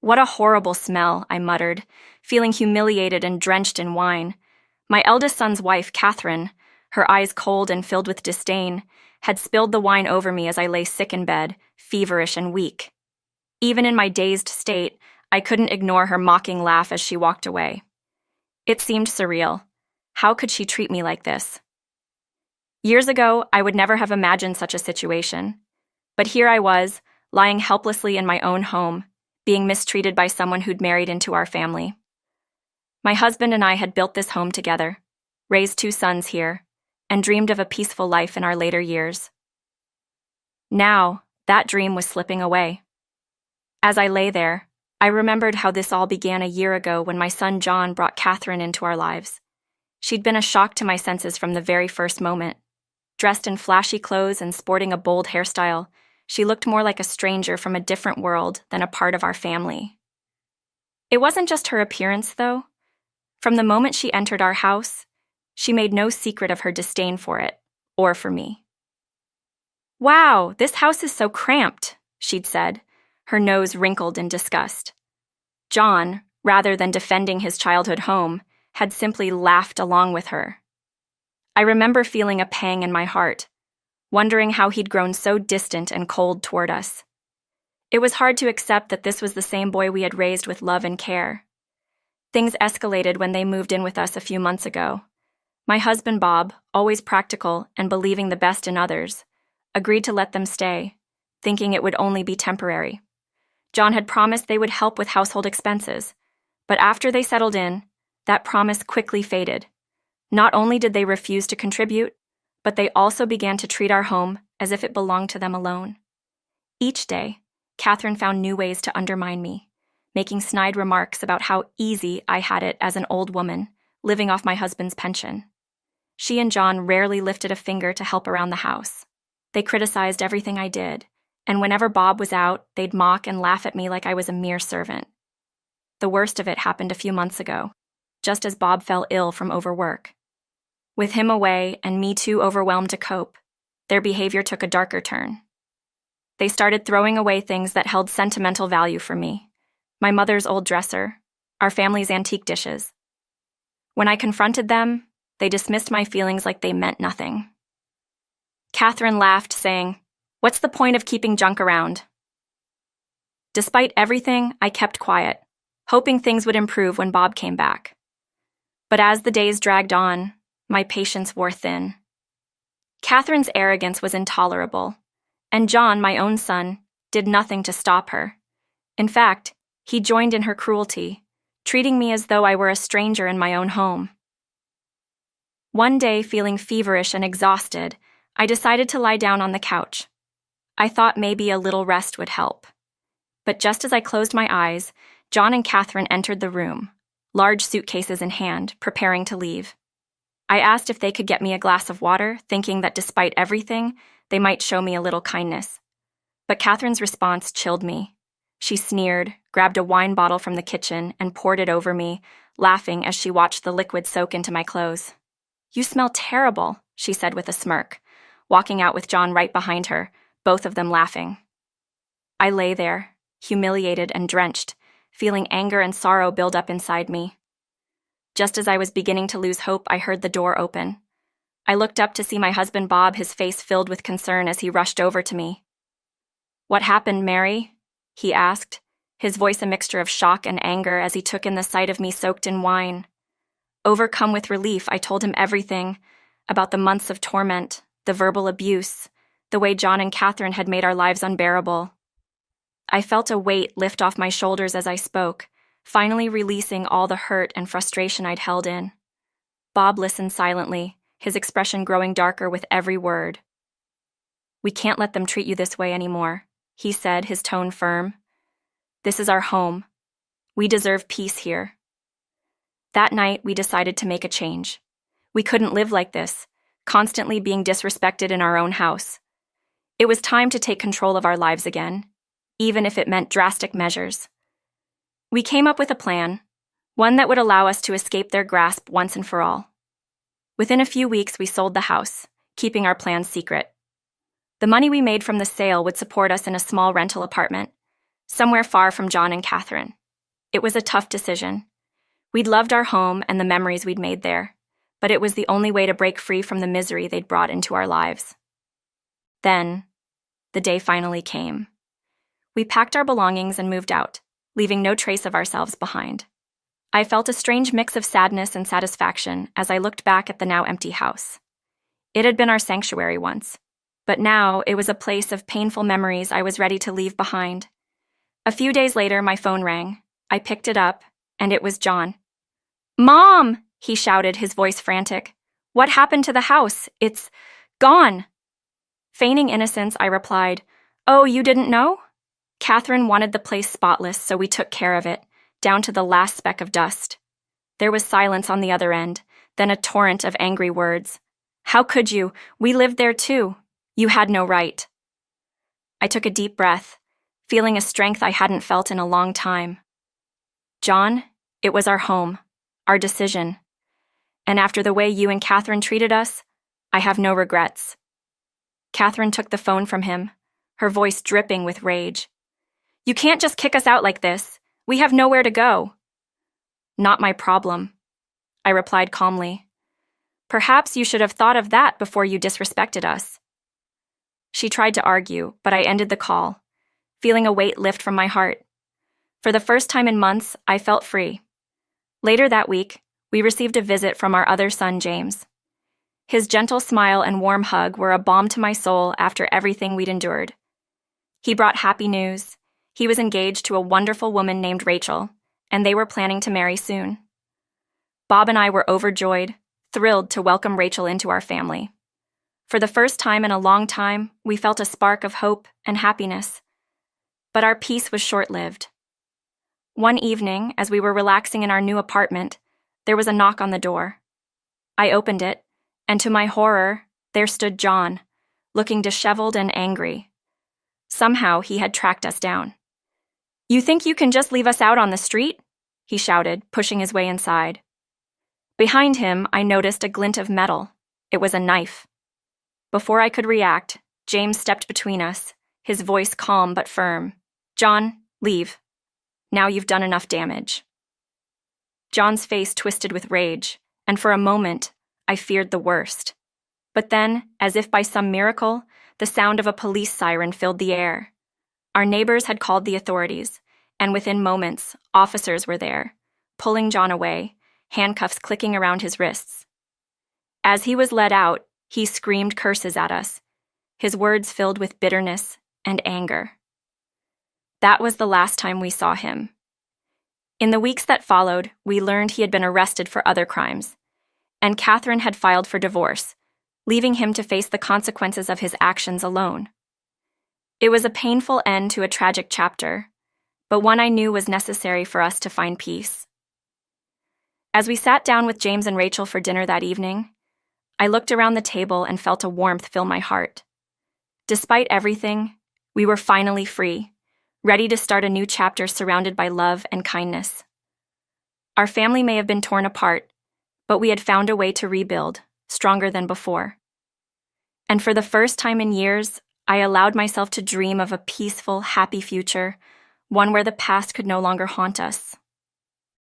What a horrible smell, I muttered, feeling humiliated and drenched in wine. My eldest son's wife, Catherine, her eyes cold and filled with disdain, had spilled the wine over me as I lay sick in bed, feverish and weak. Even in my dazed state, I couldn't ignore her mocking laugh as she walked away. It seemed surreal. How could she treat me like this? Years ago, I would never have imagined such a situation. But here I was, lying helplessly in my own home, being mistreated by someone who'd married into our family. My husband and I had built this home together, raised 2 sons here, and dreamed of a peaceful life in our later years. Now, that dream was slipping away. As I lay there, I remembered how this all began a year ago when my son John brought Catherine into our lives. She'd been a shock to my senses from the very first moment. Dressed in flashy clothes and sporting a bold hairstyle, she looked more like a stranger from a different world than a part of our family. It wasn't just her appearance, though. From the moment she entered our house, she made no secret of her disdain for it, or for me. "Wow, this house is so cramped," she'd said, her nose wrinkled in disgust. John, rather than defending his childhood home, had simply laughed along with her. I remember feeling a pang in my heart, wondering how he'd grown so distant and cold toward us. It was hard to accept that this was the same boy we had raised with love and care. Things escalated when they moved in with us a few months ago. My husband Bob, always practical and believing the best in others, agreed to let them stay, thinking it would only be temporary. John had promised they would help with household expenses, but after they settled in, that promise quickly faded. Not only did they refuse to contribute, but they also began to treat our home as if it belonged to them alone. Each day, Catherine found new ways to undermine me, making snide remarks about how easy I had it as an old woman, living off my husband's pension. She and John rarely lifted a finger to help around the house. They criticized everything I did, and whenever Bob was out, they'd mock and laugh at me like I was a mere servant. The worst of it happened a few months ago, just as Bob fell ill from overwork. With him away and me too overwhelmed to cope, their behavior took a darker turn. They started throwing away things that held sentimental value for me. My mother's old dresser, our family's antique dishes. When I confronted them, they dismissed my feelings like they meant nothing. Catherine laughed, saying, "What's the point of keeping junk around?" Despite everything, I kept quiet, hoping things would improve when Bob came back. But as the days dragged on, my patience wore thin. Catherine's arrogance was intolerable, and John, my own son, did nothing to stop her. In fact, he joined in her cruelty, treating me as though I were a stranger in my own home. One day, feeling feverish and exhausted, I decided to lie down on the couch. I thought maybe a little rest would help. But just as I closed my eyes, John and Catherine entered the room, large suitcases in hand, preparing to leave. I asked if they could get me a glass of water, thinking that despite everything, they might show me a little kindness. But Catherine's response chilled me. She sneered, grabbed a wine bottle from the kitchen, and poured it over me, laughing as she watched the liquid soak into my clothes. "You smell terrible," she said with a smirk, walking out with John right behind her, both of them laughing. I lay there, humiliated and drenched, feeling anger and sorrow build up inside me. Just as I was beginning to lose hope, I heard the door open. I looked up to see my husband Bob, his face filled with concern as he rushed over to me. "What happened, Mary?" he asked, his voice a mixture of shock and anger as he took in the sight of me soaked in wine. Overcome with relief, I told him everything about the months of torment, the verbal abuse, the way John and Catherine had made our lives unbearable. I felt a weight lift off my shoulders as I spoke, finally releasing all the hurt and frustration I'd held in. Bob listened silently, his expression growing darker with every word. "We can't let them treat you this way anymore," he said, his tone firm. "This is our home. We deserve peace here." That night, we decided to make a change. We couldn't live like this, constantly being disrespected in our own house. It was time to take control of our lives again, even if it meant drastic measures. We came up with a plan, one that would allow us to escape their grasp once and for all. Within a few weeks, we sold the house, keeping our plans secret. The money we made from the sale would support us in a small rental apartment, somewhere far from John and Catherine. It was a tough decision. We'd loved our home and the memories we'd made there, but it was the only way to break free from the misery they'd brought into our lives. Then, the day finally came. We packed our belongings and moved out, leaving no trace of ourselves behind. I felt a strange mix of sadness and satisfaction as I looked back at the now empty house. It had been our sanctuary once, but now it was a place of painful memories I was ready to leave behind. A few days later, my phone rang. I picked it up, and it was John. "Mom!" he shouted, his voice frantic. "What happened to the house? It's gone." Feigning innocence, I replied, "Oh, you didn't know?" Catherine wanted the place spotless, so we took care of it, down to the last speck of dust. There was silence on the other end, then a torrent of angry words. "How could you? We lived there too. You had no right." I took a deep breath, feeling a strength I hadn't felt in a long time. "John, it was our home, our decision. And after the way you and Catherine treated us, I have no regrets." Catherine took the phone from him, her voice dripping with rage. "You can't just kick us out like this. We have nowhere to go." "Not my problem," I replied calmly. "Perhaps you should have thought of that before you disrespected us." She tried to argue, but I ended the call, feeling a weight lift from my heart. For the first time in months, I felt free. Later that week, we received a visit from our other son, James. His gentle smile and warm hug were a balm to my soul after everything we'd endured. He brought happy news. He was engaged to a wonderful woman named Rachel, and they were planning to marry soon. Bob and I were overjoyed, thrilled to welcome Rachel into our family. For the first time in a long time, we felt a spark of hope and happiness. But our peace was short-lived. One evening, as we were relaxing in our new apartment, there was a knock on the door. I opened it, and to my horror, there stood John, looking disheveled and angry. Somehow he had tracked us down. "You think you can just leave us out on the street?" he shouted, pushing his way inside. Behind him, I noticed a glint of metal. It was a knife. Before I could react, James stepped between us, his voice calm but firm. "John, leave. Now you've done enough damage." John's face twisted with rage, and for a moment, I feared the worst. But then, as if by some miracle, the sound of a police siren filled the air. Our neighbors had called the authorities, and within moments, officers were there, pulling John away, handcuffs clicking around his wrists. As he was led out, he screamed curses at us, his words filled with bitterness and anger. That was the last time we saw him. In the weeks that followed, we learned he had been arrested for other crimes, and Catherine had filed for divorce, leaving him to face the consequences of his actions alone. It was a painful end to a tragic chapter, but one I knew was necessary for us to find peace. As we sat down with James and Rachel for dinner that evening, I looked around the table and felt a warmth fill my heart. Despite everything, we were finally free, ready to start a new chapter surrounded by love and kindness. Our family may have been torn apart, but we had found a way to rebuild, stronger than before. And for the first time in years, I allowed myself to dream of a peaceful, happy future, one where the past could no longer haunt us.